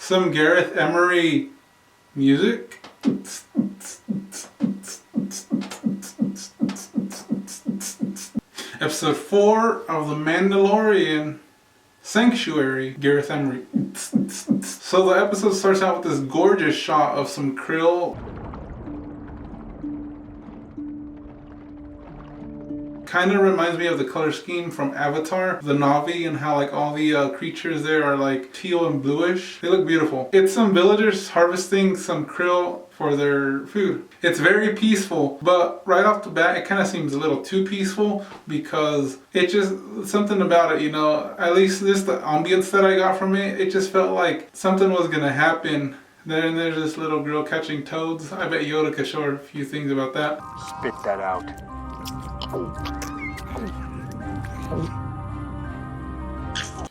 some Gareth Emery music. Episode 4 of The Mandalorian. Sanctuary, Gareth Emery. So the episode starts out with this gorgeous shot of some krill. Kind of reminds me of the color scheme from Avatar, the Na'vi, and how like all the creatures there are like teal and bluish. They look beautiful. It's some villagers harvesting some krill for their food. It's very peaceful, but right off the bat it kind of seems a little too peaceful because it just, something about it, you know, at least this the ambience that I got from it, it just felt like something was gonna happen. Then there's this little girl catching toads. I bet Yoda could show her a few things about that. Spit that out.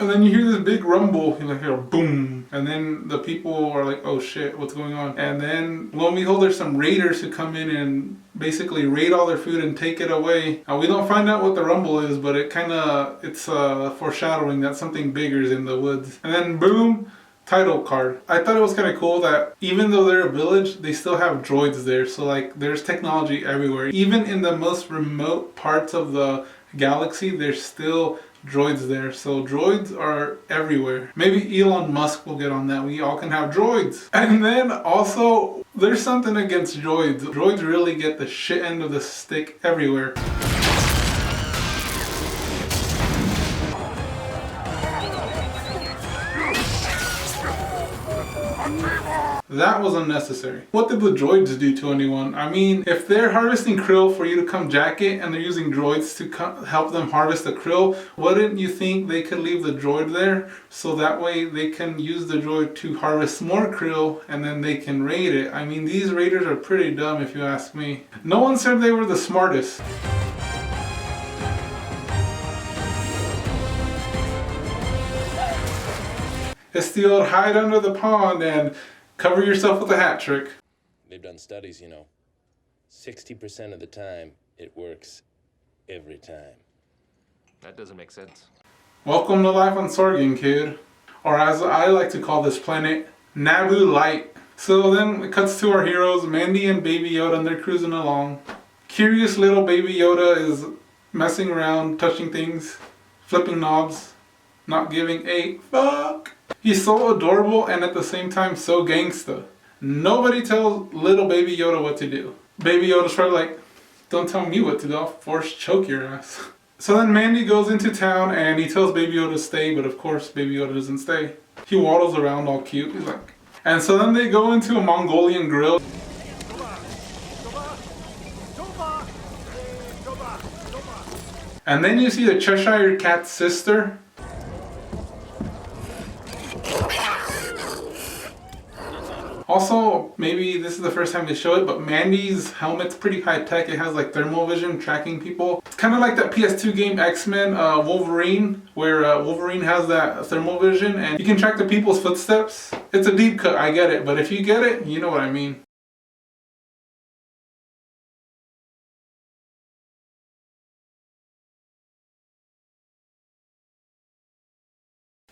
And then you hear this big rumble, you hear a boom, and then the people are like, oh shit, what's going on? And then lo and behold, there's some raiders who come in and basically raid all their food and take it away. We don't find out what the rumble is, but it's foreshadowing that something bigger is in the woods. And then boom, title card. I thought it was kind of cool that even though they're a village, they still have droids there. So like there's technology everywhere. Even in the most remote parts of the galaxy, there's still droids there. So droids are everywhere. Maybe Elon Musk will get on that. We all can have droids. And then also, there's something against droids. Droids really get the shit end of the stick everywhere. That was unnecessary. What did the droids do to anyone? I mean, if they're harvesting krill for you to come jack it and they're using droids to help them harvest the krill, wouldn't you think they could leave the droid there so that way they can use the droid to harvest more krill and then they can raid it? I mean, these raiders are pretty dumb if you ask me. No one said they were the smartest. It's the old hide under the pond and cover yourself with a hat trick. They've done studies, you know. 60% of the time, it works every time. That doesn't make sense. Welcome to life on Sorgan, kid. Or as I like to call this planet, Naboo Light. So then it cuts to our heroes, Mandy and Baby Yoda, and they're cruising along. Curious little Baby Yoda is messing around, touching things, flipping knobs, not giving a fuck. He's so adorable and at the same time so gangsta. Nobody tells little Baby Yoda what to do. Baby Yoda's probably like, don't tell me what to do, I'll force choke your ass. So then Mandy goes into town and he tells Baby Yoda to stay, but of course Baby Yoda doesn't stay. He waddles around all cute, he's like. And so then they go into a Mongolian grill. And then you see the Cheshire Cat's sister. Also, maybe this is the first time they show it, but Mandy's helmet's pretty high tech. It has like thermal vision tracking people. It's kind of like that PS2 game X-Men Wolverine, where Wolverine has that thermal vision and you can track the people's footsteps. It's a deep cut, I get it, but if you get it, you know what I mean.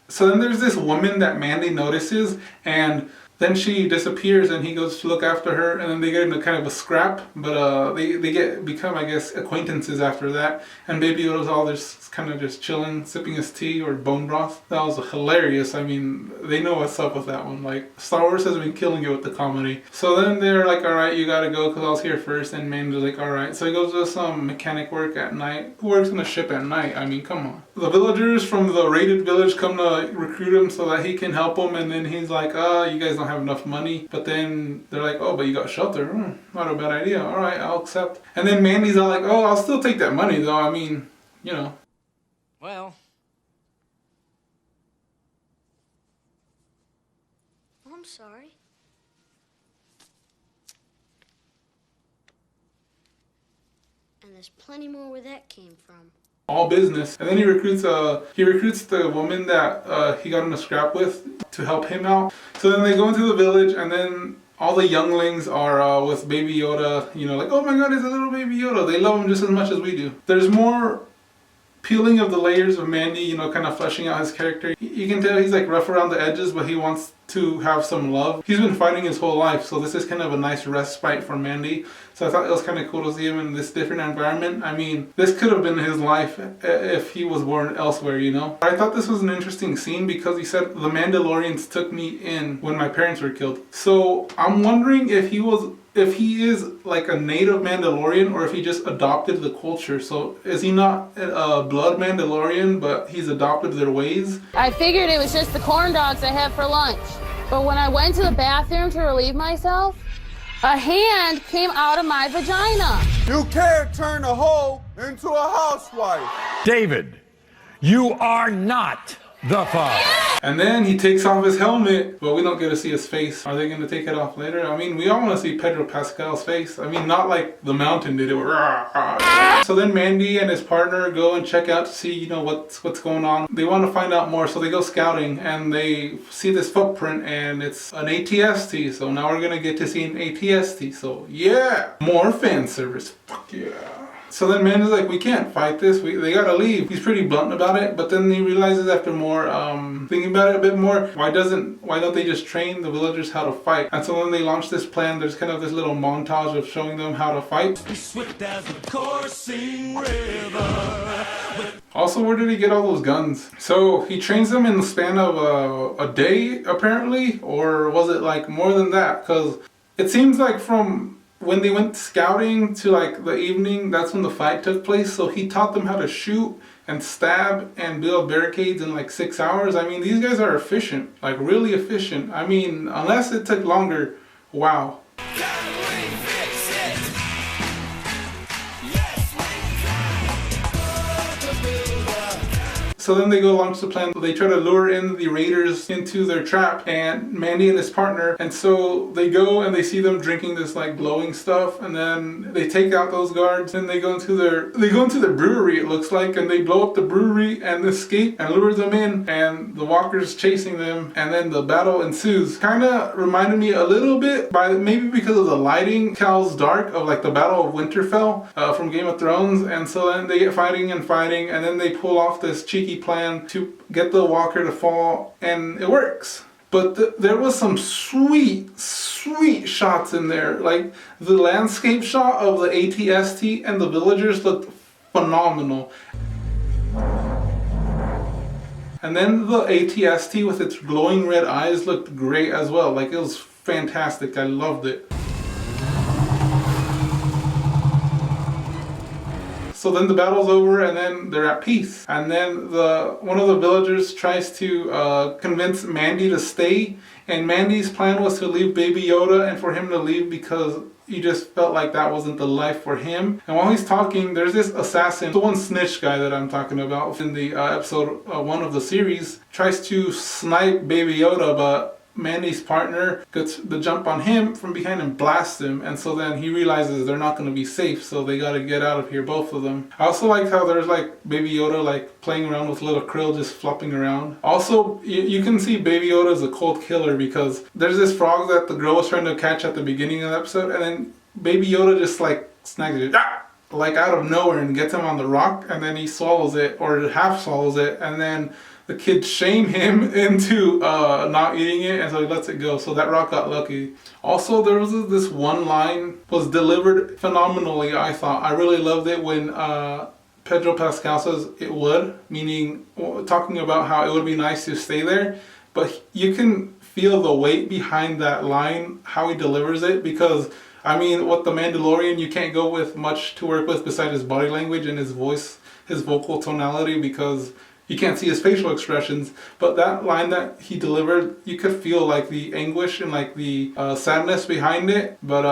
So then there's this woman that Mandy notices and then she disappears and he goes to look after her and then they get into kind of a scrap, but they become, I guess, acquaintances after that. And Baby Yoda's all just kind of just chilling, sipping his tea or bone broth. That was hilarious. I mean, they know what's up with that one. Like, Star Wars has been killing it with the comedy. So then they're like, alright, you gotta go because I was here first. And Mandy's like, alright. So he goes to some mechanic work at night. Who works on a ship at night? I mean, come on. The villagers from the raided village come to recruit him so that he can help them. And then he's like, you guys don't have enough money. But then they're like, oh, but you got shelter. Not a bad idea. Alright, I'll accept. And then Mandy's all like, oh, I'll still take that money though. I mean, you know. Well. I'm sorry. And there's plenty more where that came from. All business. And then he recruits the woman that he got in a scrap with to help him out. So then they go into the village and then all the younglings are with Baby Yoda, you know, like, oh my god, it's a little Baby Yoda. They love him just as much as we do. There's more peeling of the layers of Mandy, you know, kind of fleshing out his character. You can tell he's like rough around the edges, but he wants to have some love. He's been fighting his whole life, so this is kind of a nice respite for Mandy. So I thought it was kind of cool to see him in this different environment. I mean, this could have been his life if he was born elsewhere, you know? I thought this was an interesting scene because he said, the Mandalorians took me in when my parents were killed. So I'm wondering if he is like a native Mandalorian or if he just adopted the culture. So is he not a blood Mandalorian, but he's adopted their ways? I figured it was just the corn dogs I had for lunch. But when I went to the bathroom to relieve myself, a hand came out of my vagina. You can't turn a hoe into a housewife. David, you are not the father. And then he takes off his helmet, but we don't get to see his face. Are they going to take it off later? I mean, we all want to see Pedro Pascal's face. I mean, not like the mountain did it. So then Mandy and his partner go and check out to see, you know, what's going on. They want to find out more, so they go scouting and they see this footprint and it's an ATST. So now we're going to get to see an ATST. So yeah, more fan service. Fuck yeah. So then Mandy's like, we can't fight this, they gotta leave. He's pretty blunt about it, but then he realizes after more thinking about it a bit more, why don't they just train the villagers how to fight? And so then they launch this plan. There's kind of this little montage of showing them how to fight. Swift as the coursing river. Also, where did he get all those guns? So he trains them in the span of a day, apparently, or was it like more than that? Because it seems like from when they went scouting to like the evening, that's when the fight took place. So he taught them how to shoot and stab and build barricades in like 6 hours. I mean, these guys are efficient, like really efficient. I mean, unless it took longer, wow. So then they go launch the plan. They try to lure in the raiders into their trap, and Mandy and his partner. And so they go and they see them drinking this like glowing stuff, and then they take out those guards and they go into their brewery, it looks like, and they blow up the brewery and escape and lure them in, and the walkers chasing them, and then the battle ensues. Kind of reminded me a little bit, by maybe because of the lighting, Cal's Dark, of like the Battle of Winterfell from Game of Thrones. And so then they get fighting, and then they pull off this cheeky plan to get the walker to fall, and it works. But there was some sweet shots in there. Like the landscape shot of the ATST and the villagers looked phenomenal. And then the ATST with its glowing red eyes looked great as well. Like it was fantastic. I loved it. So then the battle's over, and then they're at peace. And then one of the villagers tries to convince Mandy to stay. And Mandy's plan was to leave Baby Yoda and for him to leave because he just felt like that wasn't the life for him. And while he's talking, there's this assassin, the one snitch guy that I'm talking about in the episode 1 of the series, tries to snipe Baby Yoda, but Mandy's partner gets the jump on him from behind and blasts him, and so then he realizes they're not going to be safe, so they got to get out of here, both of them. I also like how there's like Baby Yoda like playing around with little krill just flopping around. Also, you can see Baby Yoda as a cold killer because there's this frog that the girl was trying to catch at the beginning of the episode, and then Baby Yoda just like snags it like out of nowhere and gets him on the rock, and then he swallows it, or half swallows it, and then the kids shame him into not eating it, and so he lets it go. So that rock got lucky. Also, there was this one line was delivered phenomenally, I thought. I really loved it when Pedro Pascal says it would, meaning talking about how it would be nice to stay there. But you can feel the weight behind that line, how he delivers it, because I mean, with the Mandalorian, you can't go with much to work with besides his body language and his voice, his vocal tonality, because you can't see his facial expressions. But that line that he delivered, you could feel like the anguish and like the sadness behind it. But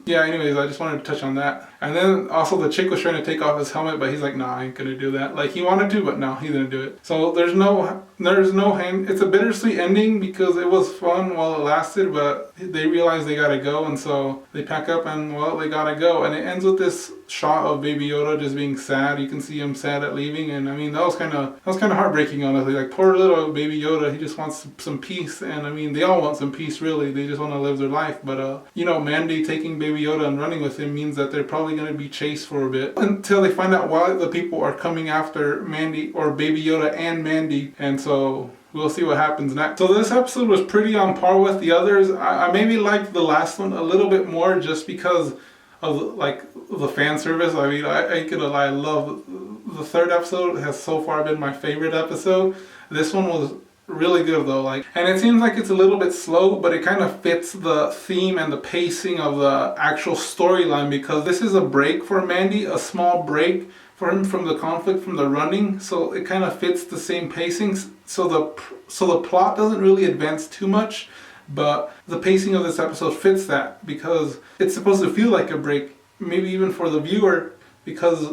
yeah, anyways, I just wanted to touch on that. And then also the chick was trying to take off his helmet, but he's like, nah, I ain't gonna do that. Like he wanted to, but no, he didn't do it. So there's no hand. It's a bittersweet ending because it was fun while it lasted, but they realize they gotta go, and so they pack up and well, they gotta go. And it ends with this shot of Baby Yoda just being sad. You can see him sad at leaving, and I mean that was kind of heartbreaking, honestly. Like poor little Baby Yoda, he just wants some peace, and I mean they all want some peace, really. They just want to live their life. But you know, Mandy taking Baby Yoda and running with him means that they're probably going to be chased for a bit until they find out why the people are coming after Mandy or Baby Yoda and Mandy. And so we'll see what happens next. So this episode was pretty on par with the others. I maybe liked the last one a little bit more just because of like the fan service. I mean, I ain't gonna lie, I love the third episode has so far been my favorite episode. This one was really good though, like, and it seems like it's a little bit slow, but it kind of fits the theme and the pacing of the actual storyline, because this is a break for Mandy, a small break for him from the conflict, from the running, so it kind of fits the same pacing. So the plot doesn't really advance too much, but the pacing of this episode fits that, because it's supposed to feel like a break, maybe even for the viewer, because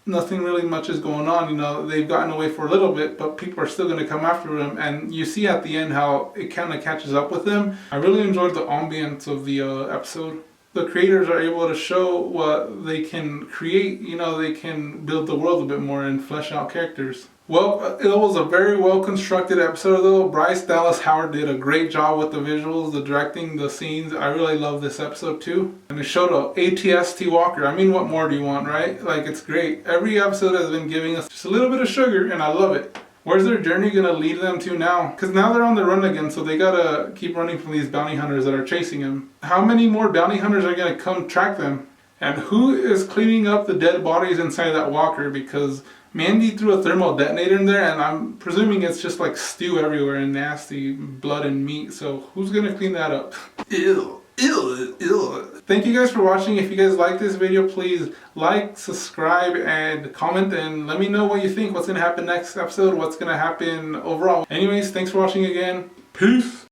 nothing really much is going on. You know, they've gotten away for a little bit, but people are still going to come after them, and you see at the end how it kind of catches up with them. I really enjoyed the ambience of the episode. The creators are able to show what they can create. You know, they can build the world a bit more and flesh out characters. Well, it was a very well constructed episode though. Bryce Dallas Howard did a great job with the visuals, the directing, the scenes. I really love this episode too. And it showed a ATST Walker. I mean, what more do you want, right? Like, it's great. Every episode has been giving us just a little bit of sugar, and I love it. Where's their journey gonna lead them to now? Because now they're on the run again, so they gotta keep running from these bounty hunters that are chasing them. How many more bounty hunters are gonna come track them? And who is cleaning up the dead bodies inside that walker? Because Mandy threw a thermal detonator in there, and I'm presuming it's just like stew everywhere and nasty blood and meat. So who's gonna clean that up? Ew, ew, ew. Thank you guys for watching. If you guys like this video, please like, subscribe, and comment, and let me know what you think. What's gonna happen next episode? What's gonna happen overall? Anyways, thanks for watching again. Peace.